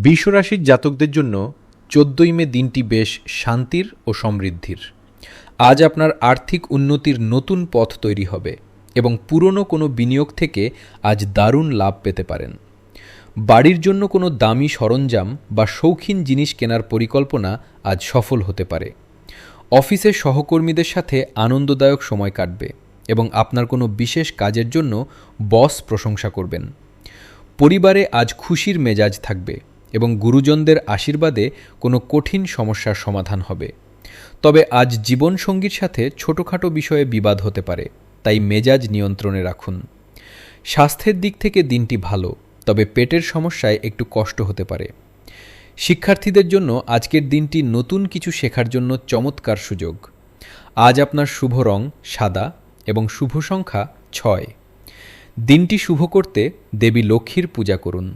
বৃষ রাশির জাতকদের জন্য ১৪ই মে দিনটি বেশ শান্তির ও সমৃদ্ধির। আজ আপনার আর্থিক উন্নতির নতুন পথ তৈরি হবে এবং পুরনো কোনো বিনিয়োগ থেকে আজ দারুণ লাভ পেতে পারেন। বাড়ির জন্য কোনো দামি সরঞ্জাম বা শৌখিন জিনিস কেনার পরিকল্পনা আজ সফল হতে পারে। অফিসের সহকর্মীদের সাথে আনন্দদায়ক সময় কাটবে এবং আপনার কোনো বিশেষ কাজের জন্য বস প্রশংসা করবেন। পরিবারে আজ খুশির মেজাজ থাকবে এবং গুরুজনদের আশীর্বাদে কোনো কঠিন সমস্যার সমাধান হবে। তবে আজ জীবনসঙ্গীর সাথে ছোটোখাটো বিষয়ে বিবাদ হতে পারে, তাই মেজাজ নিয়ন্ত্রণে রাখুন। স্বাস্থ্যের দিক থেকে দিনটি ভালো, তবে পেটের সমস্যায় একটু কষ্ট হতে পারে। শিক্ষার্থীদের জন্য আজকের দিনটি নতুন কিছু শেখার জন্য চমৎকার সুযোগ। আজ আপনার শুভ রং সাদা এবং শুভ সংখ্যা ৬। দিনটি শুভ করতে দেবী লক্ষ্মীর পূজা করুন।